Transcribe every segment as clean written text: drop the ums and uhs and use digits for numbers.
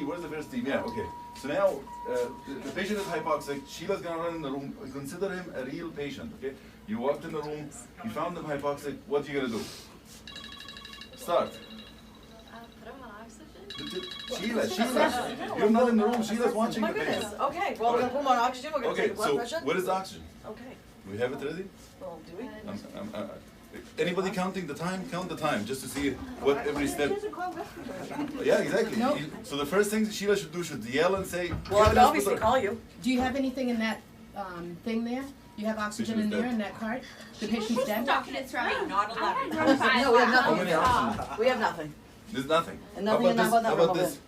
team? Where's the first team? Yeah, okay. So now, the patient is hypoxic. Sheila's gonna run in the room. Consider him a real patient, okay? You walked in the room, you found him hypoxic. What are you gonna do? Start. Put him on oxygen? Sheila, you're not in the room. Sheila's watching the patient. Okay, well, we're going to put him on oxygen. We're going to take blood pressure. So what is the oxygen? Okay. We have it ready? Well, do we? Anybody counting the time? Count the time just to see what every step. Yeah, exactly. Nope. So the first thing Sheila should do should yell and say. Well, I'd obviously call you. Do you have anything in that thing there? You have oxygen in there in that cart? The patient's dead? Documents from me, not allowed. No, we have How nothing. many oxygen? We have nothing. There's nothing. And nothing in that How room about over this?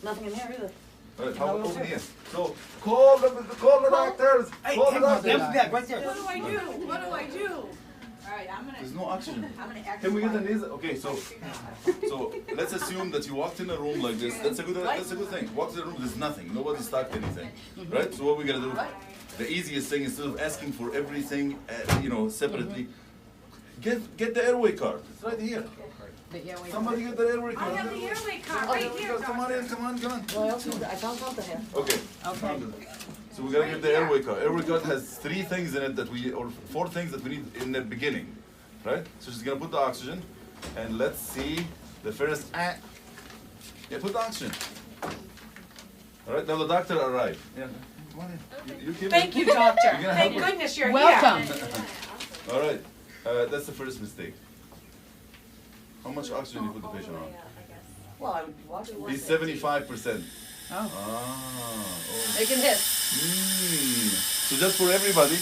Nothing in there either. All right, how about open here? So call the doctors. Call the doctors. Right there. What do I do? What do I do? All right, There's no oxygen. I'm gonna act. Can we get the nasal? Okay, so let's assume that you walked in a room like this. That's a good thing. Walked in a room, there's nothing. Nobody stocked anything, right? So what we gotta do? The easiest thing instead of asking for everything, separately, get the airway card. It's right here. Somebody get the airway card. I have the airway card right here. Come on in, come on. Well, I found something here. Okay. So we gotta get the airway card. Airway card has 3 things in it or 4 things that we need in the beginning, right? So she's gonna put the oxygen, and let's see the first. Yeah, put the oxygen. All right. Now the doctor arrived. Yeah. Come on in. Thank you, doctor. Thank goodness you're Welcome. here. All right. That's the first mistake. How much oxygen you put the patient on? Well, I would watch it. He's 75%. Oh. They can hit. So just for everybody,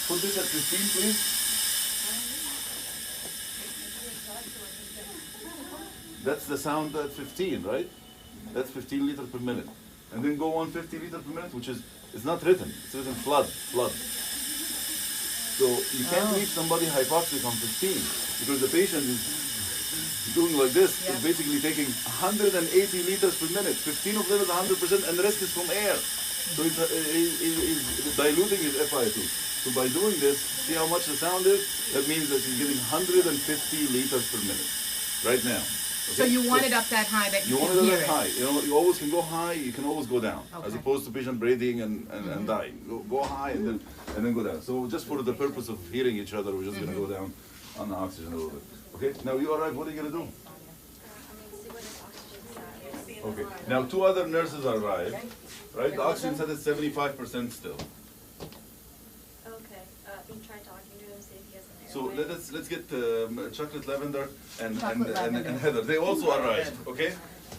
put this at 15, please. That's the sound at 15, right? That's 15 liters per minute. And then go on 50 liters per minute, which is, it's not written. It's written flood. So you can't leave somebody hypoxic on 15 because the patient is doing like this. It's basically taking 180 liters per minute. 15 of them is 100% and the rest is from air. So he's diluting his FiO2. So by doing this, see how much the sound is? That means that he's getting 150 liters per minute right now. Okay? So you want it up that high that you want can it hear up it. high. You always can go high, you can always go down. Okay. As opposed to patient breathing and dying. Go high and then go down. So just for the purpose of hearing each other, we're just gonna go down on the oxygen a little bit. Okay, now you arrive, what are you gonna do? Okay, now 2 other nurses arrived, right? The oxygen set is 75% still. Okay. You try talking to him, see if he has an So airway. let's get chocolate lavender and Lavender. Heather. They also arrived. Okay,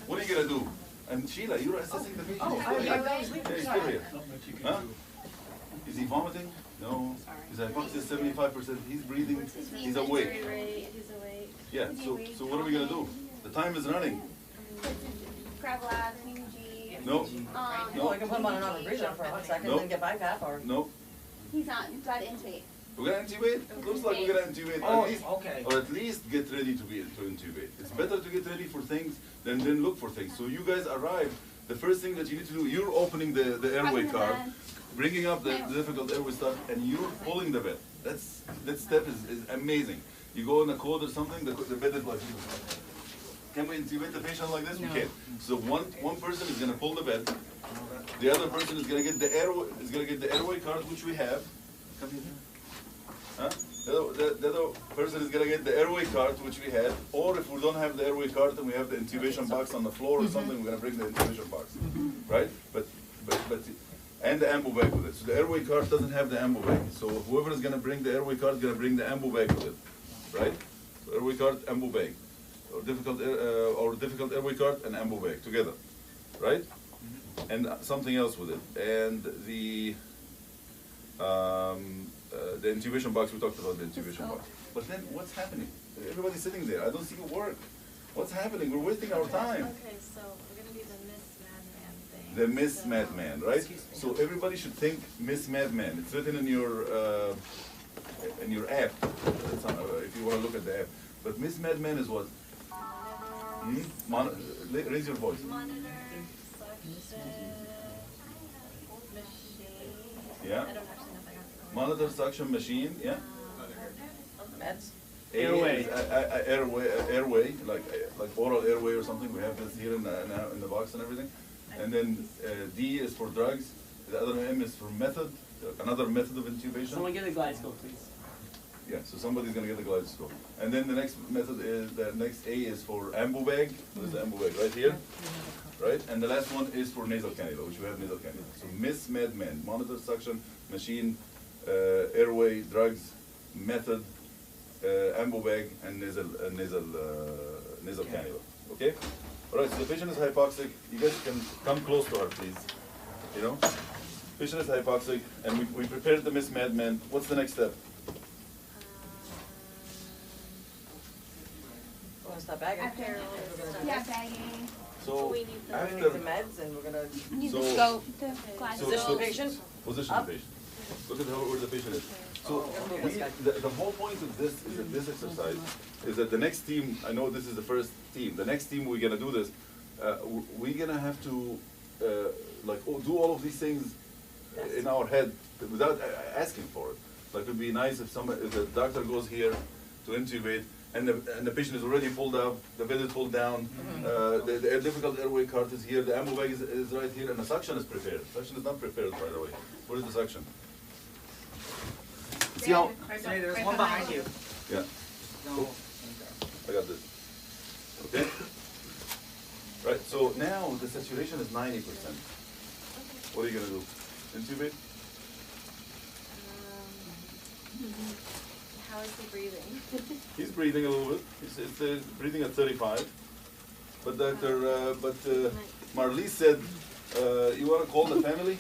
what are you gonna do? And Sheila, you're assessing the patient. Oh, I was Yeah, sleeping. he's still here. Huh? Is he vomiting? No. His hypoxia is 75%. He's breathing. He's awake. He's awake. Yeah. So what are we gonna do? The time is running. Prevlad, G. No. No, I can put him on another breather for a hot second and then get BiPAP or. No. He's not. Got to intubate. We're gonna intubate? It looks like we're gonna intubate. Or at least get ready to intubate. It's better to get ready for things than look for things. So you guys arrive. The first thing that you need to do, you're opening the airway card, bringing up the difficult airway stuff, and you're pulling the bed. That step is amazing. You go in a code or something, the bed is like this. Can we intubate the patient like this? No. We can't. So one person is gonna pull the bed. The other person is gonna get the airway card, which we have. Come here. Huh? The other person is gonna get the airway card, which we had. Or if we don't have the airway card and we have the intubation box on the floor or something, we're gonna bring the intubation box, right? But and the ambu bag with it. So the airway card doesn't have the ambu bag. So whoever is gonna bring the airway card is gonna bring the ambu bag with it, right? So airway card, ambu bag. Or difficult airway card and ambu bag together, right? And something else with it, and the intubation box. We talked about the intubation box. But then what's happening? Everybody's sitting there. I don't see you work. What's happening? We're wasting our time. Okay, so we're gonna do the Miss Madman thing. The Miss Madman, right? So everybody should think Miss Madman. It's written in your app. If you want to look at the app. But Miss Madman is what? Raise your voice. Monitor, suction, machine. Yeah. I don't actually know if I got the Monitor, suction machine. Yeah. Meds. Airway. Airway, like oral airway or something. We have this here in the box and everything. And then D is for drugs. The other M is for method, another method of intubation. Someone get the glide scope, please. Yeah, so somebody's gonna get the glide scope. And then the next method is, the next A is for ambu bag. There's the ambu bag right here, right? And the last one is for nasal cannula, which we have nasal cannula. So Miss Madman, monitor, suction, machine, airway, drugs, method, ambu bag, and nasal cannula. Okay? All right. So the patient is hypoxic. You guys can come close to her, please. You know, patient is hypoxic, and we prepared the Miss Madman. What's the next step? Stop bagging. Yeah, bagging. So we need the after meds, and we're gonna Need So- the scope, the glide position scope. the patient. position the patient. Look at where the patient is. So the whole point of this is that this exercise is that the next team. I know this is the first team. The next team we're gonna do this. We're gonna have to do all of these things in our head without asking for it. Like it would be nice if the doctor goes here to intubate. And the patient is already pulled up, the bed is pulled down, the difficult airway cart is here, the ambu bag is right here, and the suction is prepared. Suction is not prepared, by the way. Where is the suction? See how? Hey, there's one behind you. Yeah, No. I got this. Okay? Right, so now the saturation is 90%. What are you gonna do? Intubate? How is he breathing? He's breathing a little bit. He's breathing at 35. But Marlise said, you want to call the family?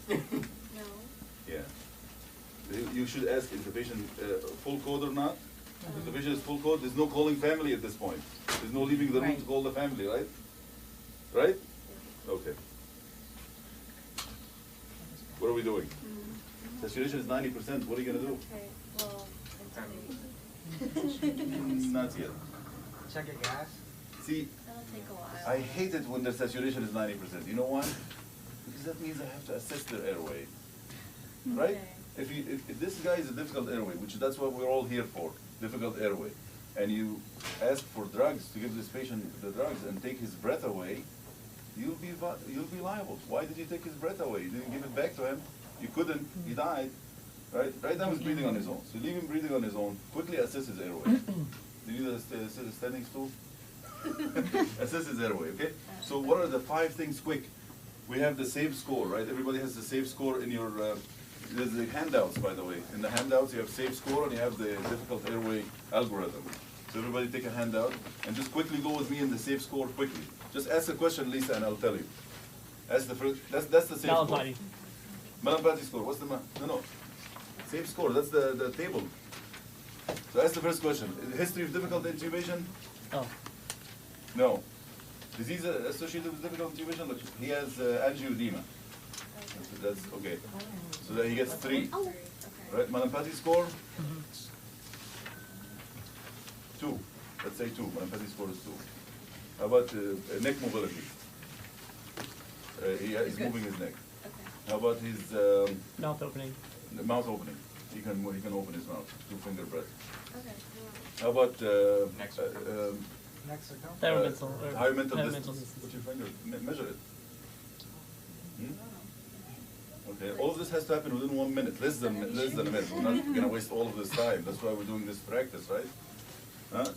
No. Yeah. You should ask, is the patient full code or not? If the patient is full code, there's no calling family at this point. There's no leaving the room to call the family, right? Right? Okay. What are we doing? Saturation is 90%. What are you going to do? Okay, well, Not yet. Check your gas. See, that'll take a while. I hate it when the saturation is 90%. You know why? Because that means I have to assess their airway. Right? Okay. If this guy is a difficult airway, which that's what we're all here for, difficult airway, and you ask for drugs to give this patient the drugs and take his breath away, you'll be liable. Why did you take his breath away? You didn't give it back to him. You couldn't. He died. Right? Right now he's breathing on his own. So leave him breathing on his own. Quickly assess his airway. Do you need a standing stool? Assess his airway, okay? So what are the 5 things quick? We have the SAVE score, right? Everybody has the SAVE score in your, there's the handouts, by the way. In the handouts you have SAVE score and you have the difficult airway algorithm. So everybody take a handout and just quickly go with me in the SAVE score quickly. Just ask a question, Lisa, and I'll tell you. That's the first, that's the SAVE score. Malampati. Malampati score, what's the, no. SAVE score, that's the table. So that's the first question. History of difficult intubation? Oh. No. Disease associated with difficult intubation? Look, he has angioedema. That's okay. So that he gets 3. Oh, okay. Right, Malampati score? 2. Let's say 2. Malampati score is 2. How about neck mobility? He's moving his neck. Okay. How about his Mouth opening. mouth opening? He can open his mouth, 2-finger breath. Okay. How about Mexico. high mental distance? Put your finger, measure it. Okay, all of this has to happen within 1 minute, less than a minute. We're not going to waste all of this time. That's why we're doing this practice, right?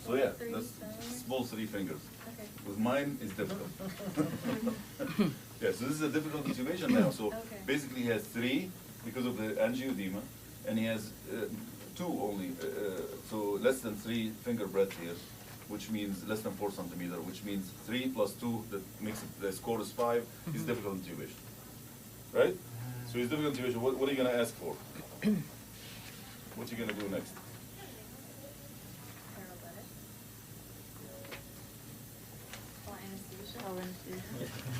So yeah, that's small 3 fingers. Okay. With mine, it's difficult. Yeah, so this is a difficult intubation now. So basically he has 3 because of the angioedema, and he has 2 only, so less than 3 finger breaths here, which means less than 4 centimeter, which means 3 plus 2, that makes it, the score is 5, is difficult intubation. Right? So he's difficult intubation, what are you going to ask for? What are you going to do next?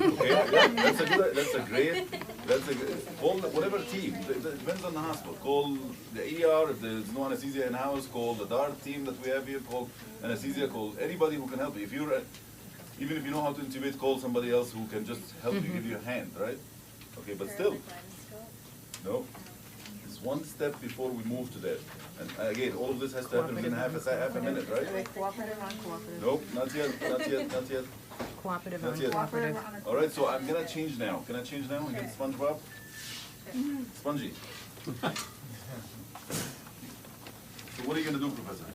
Okay, that's a good, call whatever team, it depends on the hospital. Call the ER, if there's no anesthesia in house, call the DART team that we have here, call anesthesia, call anybody who can help you. If you're, even if you know how to intubate, call somebody else who can just help you, give you a hand, right? Okay, but still. No? one step before we move to that. And again, all of this has to happen within half a minute, right? Cooperative, uncooperative. Nope, not yet, not yet, not yet. Cooperative, Not yet. uncooperative. All right, so I'm gonna change now. Can I change now and get SpongeBob? Spongy. So what are you gonna do, Professor?